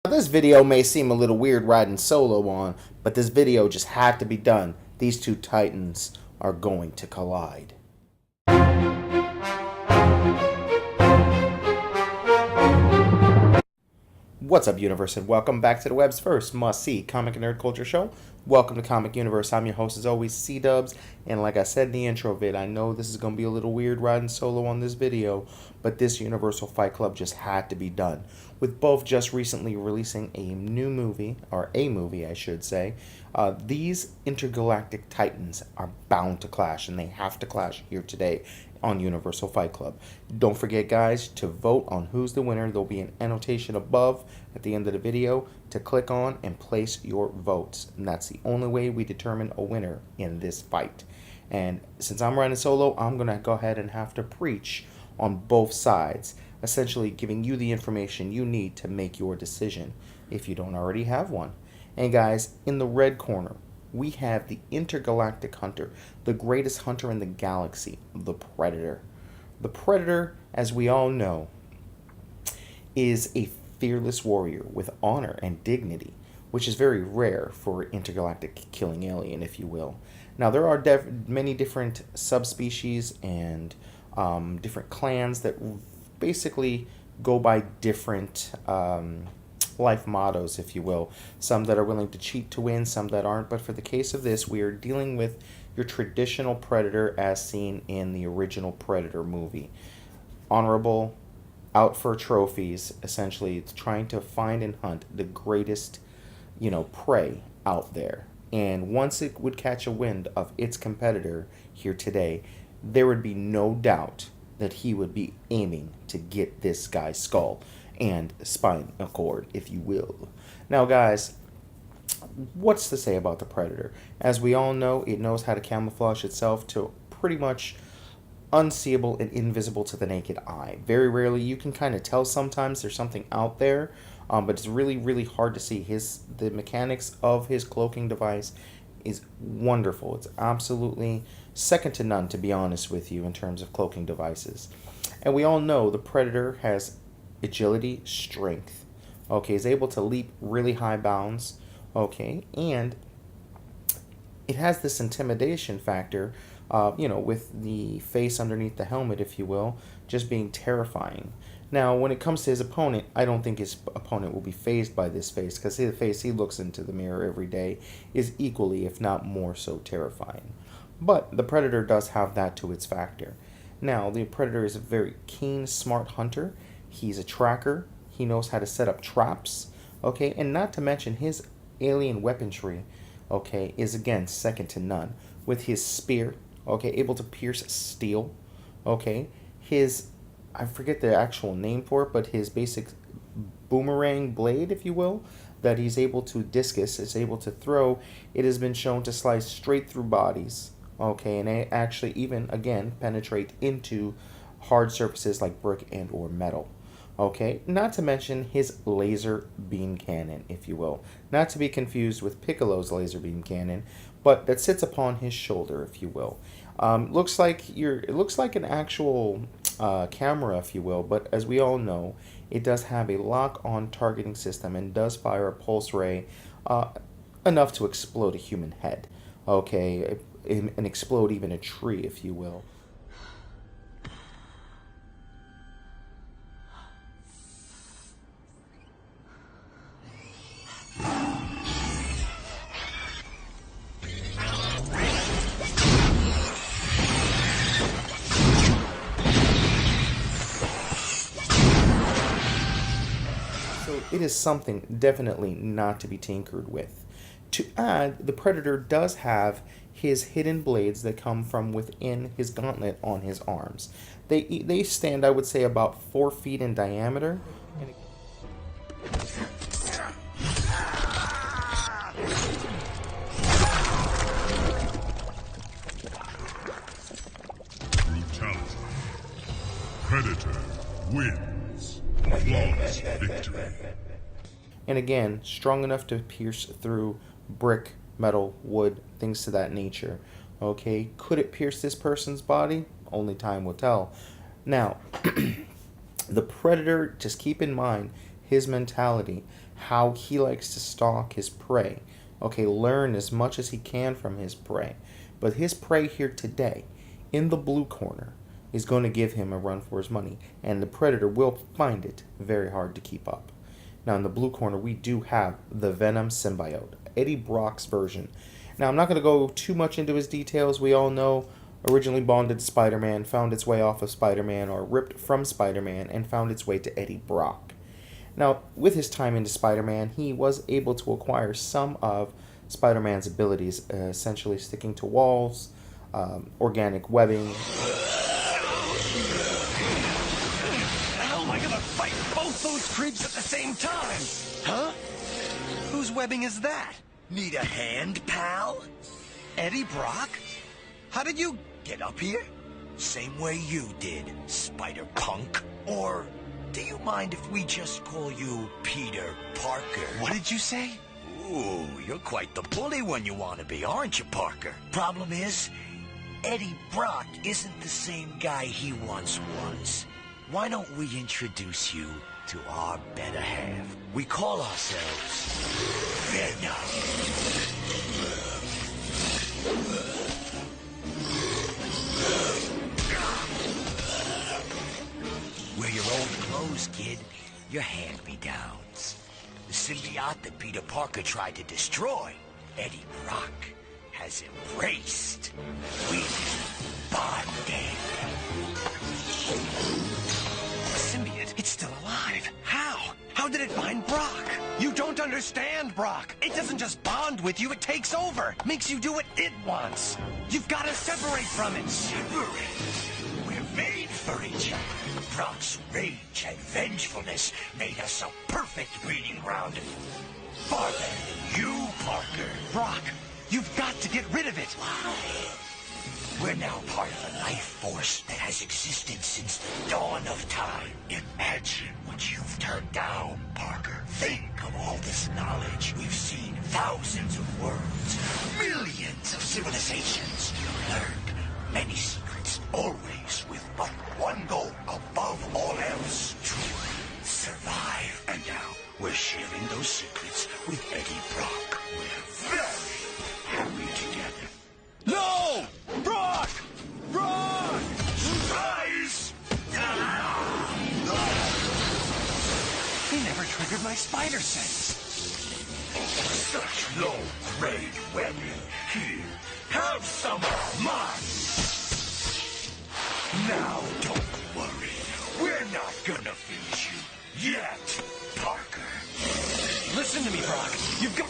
This video may seem a little weird riding solo on, but this video just had to be done. These two titans are going to collide. What's up, Universe, and welcome back to the web's first must-see comic and nerd culture show. Welcome to Comic Universe. I'm your host, as always, C-Dubs, and like I said in the intro vid, I know this is going to be a little weird riding solo on this video, but this Universal Fight Club just had to be done. With both just recently releasing a new movie, or a movie, I should say, these intergalactic titans are bound to clash, and they have to clash here today on Universal Fight Club. Don't forget, guys, to vote on who's the winner. There'll be an annotation above at the end of the video to click on and place your votes. And that's the only way we determine a winner in this fight. And since I'm running solo, I'm going to go ahead and have to preach on both sides, essentially giving you the information you need to make your decision if you don't already have one. And guys, in the red corner, we have the intergalactic hunter, the greatest hunter in the galaxy, the Predator. The Predator, as we all know, is a fearless warrior with honor and dignity, which is very rare for an intergalactic killing alien, if you will. Now, there are many different subspecies and different clans that basically go by different life mottos, if you will. Some that are willing to cheat to win, some that aren't. But for the case of this, we are dealing with your traditional Predator as seen in the original Predator movie. Honorable, out for trophies, essentially. It's trying to find and hunt the greatest, prey out there. And once it would catch a wind of its competitor here today, there would be no doubt that he would be aiming to get this guy's skull and spine cord, if you will. Now, guys, what's to say about the Predator? As we all know, it knows how to camouflage itself to pretty much unseeable and invisible to the naked eye. Very rarely, you can kind of tell sometimes there's something out there, but it's really, really hard to see. The mechanics of his cloaking device is wonderful. It's absolutely second to none, to be honest with you, in terms of cloaking devices. And we all know the Predator has agility, strength, is able to leap really high bounds, and it has this intimidation factor, with the face underneath the helmet, if you will, just being terrifying. Now, when it comes to his opponent, I don't think his opponent will be fazed by this face, because the face he looks into the mirror every day is equally, if not more so, terrifying. But the Predator does have that to its factor. Now, the Predator is a very keen, smart hunter. He's a tracker. He knows how to set up traps, and not to mention his alien weaponry, is again second to none. With his spear, able to pierce steel, his, I forget the actual name for it, but his basic boomerang blade, if you will, that he's able to is able to throw, it has been shown to slice straight through bodies, and actually even, again, penetrate into hard surfaces like brick and or metal. Not to mention his laser beam cannon, if you will. Not to be confused with Piccolo's laser beam cannon, but that sits upon his shoulder, if you will. It looks like an actual camera, if you will, but as we all know, it does have a lock-on targeting system and does fire a pulse ray enough to explode a human head, and explode even a tree, if you will. It is something definitely not to be tinkered with. To add, the Predator does have his hidden blades that come from within his gauntlet on his arms. They stand, I would say, about 4 feet in diameter. Brutality. Predator wins. Flawless victory. And again, strong enough to pierce through brick, metal, wood, things to that nature. Could it pierce this person's body? Only time will tell. Now, the Predator, just keep in mind, his mentality, how he likes to stalk his prey. Okay, learn as much as he can from his prey. But his prey here today, in the blue corner, is going to give him a run for his money, and the Predator will find it very hard to keep up. Now, in the blue corner, we do have the Venom symbiote, Eddie Brock's version. Now, I'm not going to go too much into his details. We all know originally bonded to Spider-Man, found its way off of Spider-Man, or ripped from Spider-Man, and found its way to Eddie Brock. Now, with his time into Spider-Man, he was able to acquire some of Spider-Man's abilities, essentially sticking to walls, organic webbing. How am I gonna fight both those creeps at the same time? Huh? Whose webbing is that? Need a hand, pal? Eddie Brock? How did you Get up here? Same way you did, Spider-Punk. Or do you mind if we just call you Peter Parker? What did you say? Ooh, you're quite the bully when you want to be, aren't you, Parker? Problem is, Eddie Brock isn't the same guy he once was. Why don't we introduce you to our better half? We call ourselves Venom. We're your old clothes, kid. Your hand-me-downs. The symbiote that Peter Parker tried to destroy, Eddie Brock has embraced. We bonded. The symbiote? It's still alive. How? How did it find Brock? You don't understand, Brock. It doesn't just bond with you, it takes over. Makes you do what it wants. You've got to separate from it. Separate. We're made for each other. Brock's rage and vengefulness made us a perfect breeding ground. Far better than you, Parker. Brock, you've got to get rid of it. Why? We're now part of a life force that has existed since the dawn of time. Imagine what you've turned down, Parker. Think of all this knowledge. We've seen thousands of worlds, millions of civilizations. Learned many secrets, always with but one goal above all else: to survive. And now we're sharing those secrets with Eddie Brock. We're very happy together. No! Brock! Brock! Surprise! He never triggered my spider sense. Such low-grade webbing. Here, have some of mine. Now, don't worry. We're not gonna finish you yet, Parker. Listen to me, Brock. You've got...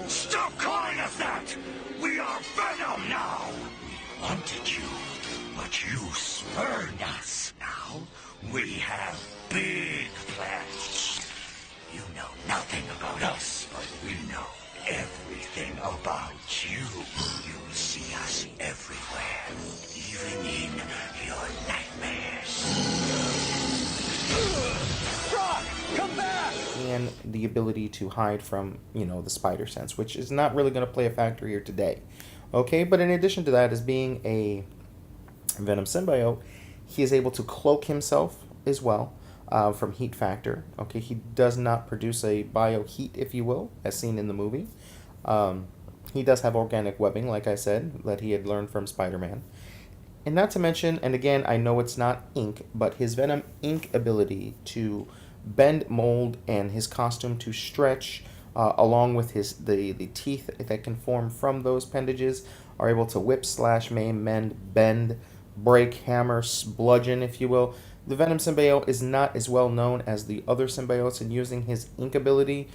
Stop calling us that! We are Venom now! We wanted you, but you spurned us. Now, we have big plans. You know nothing about us, but we know everything about you. You see us everywhere, even in your nightmares. Brock, come back! And the ability to hide from, the spider sense, which is not really going to play a factor here today. Okay, but in addition to that, as being a Venom symbiote, he is able to cloak himself as well from heat factor. Okay, he does not produce a bioheat, if you will, as seen in the movie. He does have organic webbing, like I said, that he had learned from Spider-Man. And not to mention, and again, I know it's not ink, but his Venom ink ability to bend, mold, and his costume to stretch, along with the teeth that can form from those appendages, are able to whip, slash, maim, mend, bend, break, hammer, bludgeon, if you will. The Venom symbiote is not as well known as the other symbiotes in using his ink ability,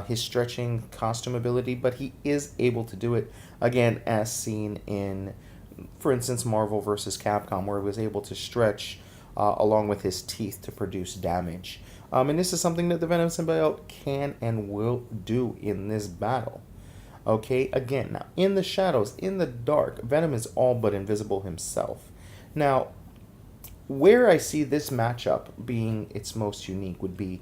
his stretching costume ability, but he is able to do it, again, as seen in, for instance, Marvel vs. Capcom, where he was able to stretch along with his teeth to produce damage. And this is something that the Venom symbiote can and will do in this battle. Okay, again, now, in the shadows, in the dark, Venom is all but invisible himself. Now, where I see this matchup being its most unique would be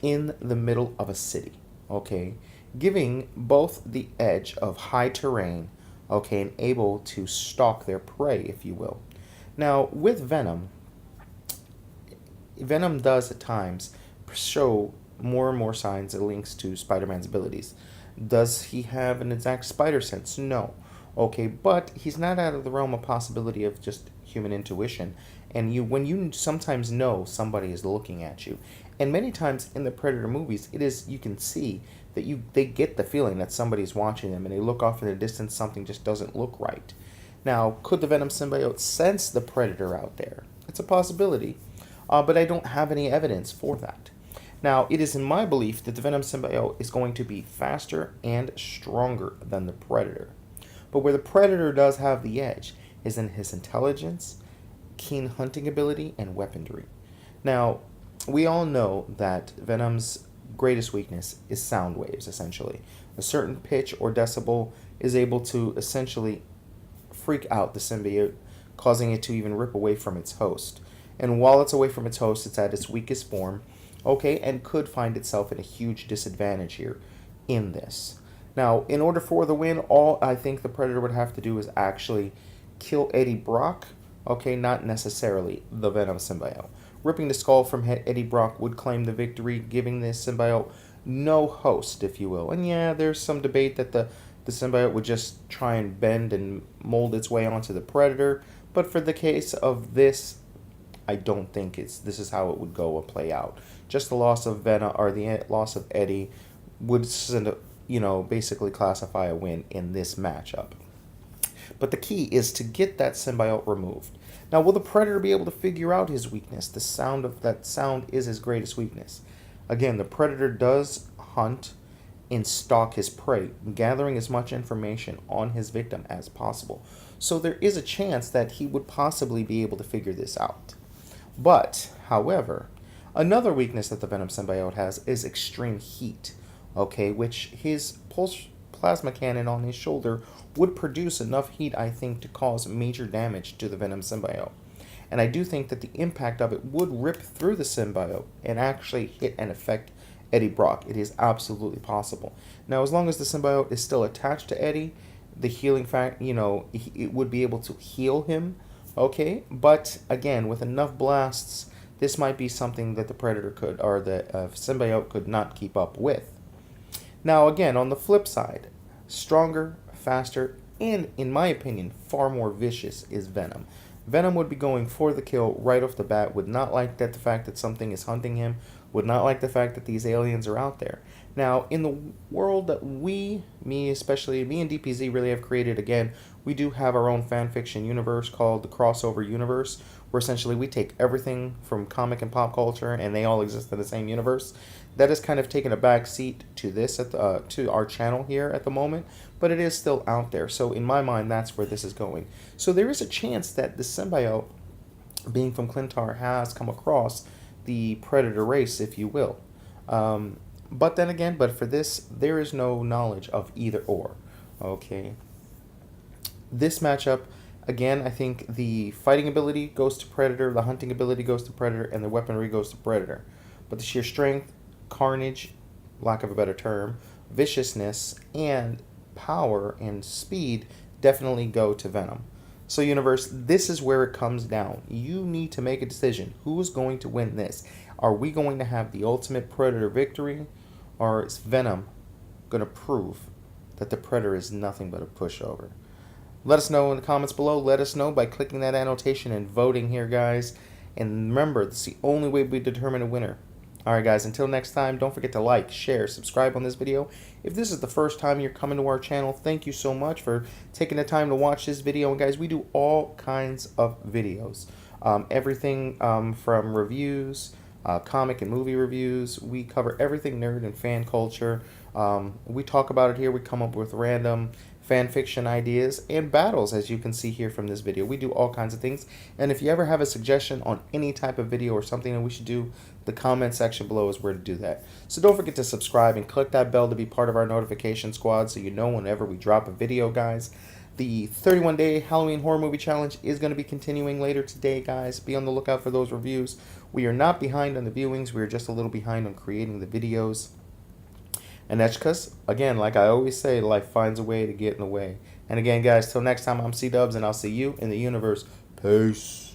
in the middle of a city, okay? Giving both the edge of high terrain, okay, and able to stalk their prey, if you will. Now, with Venom, Venom does at times show more and more signs and links to Spider-Man's abilities. Does he have an exact spider sense? No. Okay, but he's not out of the realm of possibility of just human intuition. And when you sometimes know somebody is looking at you, and many times in the Predator movies, you can see that they get the feeling that somebody's watching them, and they look off in the distance, something just doesn't look right. Now, could the Venom symbiote sense the Predator out there? It's a possibility, but I don't have any evidence for that. Now, it is in my belief that the Venom symbiote is going to be faster and stronger than the Predator. But where the Predator does have the edge is in his intelligence, keen hunting ability, and weaponry. Now, we all know that Venom's greatest weakness is sound waves, essentially. A certain pitch or decibel is able to essentially freak out the symbiote, causing it to even rip away from its host. And while it's away from its host, it's at its weakest form, okay, and could find itself in a huge disadvantage here in this. Now, in order for the win, all I think the Predator would have to do is actually kill Eddie Brock, okay, not necessarily the Venom symbiote. Ripping the skull from Eddie Brock would claim the victory, giving this symbiote no host, if you will. And yeah, there's some debate that the symbiote would just try and bend and mold its way onto the Predator, but for the case of this, I don't think this is how it would go or play out. Just the loss of Venom, or the loss of Eddie, would basically classify a win in this matchup. But the key is to get that symbiote removed. Now, will the Predator be able to figure out his weakness? The sound of that sound is his greatest weakness. Again, the Predator does hunt and stalk his prey, gathering as much information on his victim as possible. So there is a chance that he would possibly be able to figure this out. But, however, another weakness that the Venom symbiote has is extreme heat, okay, which his pulse plasma cannon on his shoulder would produce enough heat, I think, to cause major damage to the Venom symbiote. And I do think that the impact of it would rip through the symbiote and actually hit and affect Eddie Brock. It is absolutely possible. Now, as long as the symbiote is still attached to Eddie, the healing fact, it would be able to heal him, okay? But, again, with enough blasts, this might be something that the Predator could, or the symbiote could not keep up with. Now, again, on the flip side, stronger, faster, and, in my opinion, far more vicious is Venom. Venom would be going for the kill right off the bat, would not like the fact that something is hunting him, would not like the fact that these aliens are out there. Now, in the world that especially me and DPZ really have created, again, we do have our own fan fiction universe called the Crossover Universe, where essentially we take everything from comic and pop culture and they all exist in the same universe. That has kind of taken a back seat to this to our channel here at the moment, but it is still out there. So in my mind, that's where this is going. So there is a chance that the symbiote, being from Clintar, has come across the Predator race, if you will. But then again, for this, there is no knowledge of either or. Okay. This matchup, again, I think the fighting ability goes to Predator, the hunting ability goes to Predator, and the weaponry goes to Predator. But the sheer strength, carnage, lack of a better term, viciousness, and power and speed definitely go to Venom. So, Universe, this is where it comes down. You need to make a decision. Who's going to win this? Are we going to have the ultimate Predator victory? Or is Venom going to prove that the Predator is nothing but a pushover? Let us know in the comments below. Let us know by clicking that annotation and voting here, guys. And remember, this is the only way we determine a winner. Alright, guys, until next time, don't forget to like, share, subscribe on this video. If this is the first time you're coming to our channel, thank you so much for taking the time to watch this video. And guys, we do all kinds of videos. Everything from reviews, comic and movie reviews. We cover everything nerd and fan culture. We talk about it here. We come up with random fan fiction ideas and battles, as you can see here from this video. We do all kinds of things. And if you ever have a suggestion on any type of video or something that we should do, the comment section below is where to do that. So don't forget to subscribe and click that bell to be part of our notification squad so you know whenever we drop a video, guys. The 31-day Halloween horror movie challenge is going to be continuing later today, guys. Be on the lookout for those reviews. We are not behind on the viewings. We are just a little behind on creating the videos. And that's because, again, like I always say, life finds a way to get in the way. And again, guys, till next time, I'm C-Dubs, and I'll see you in the universe. Peace.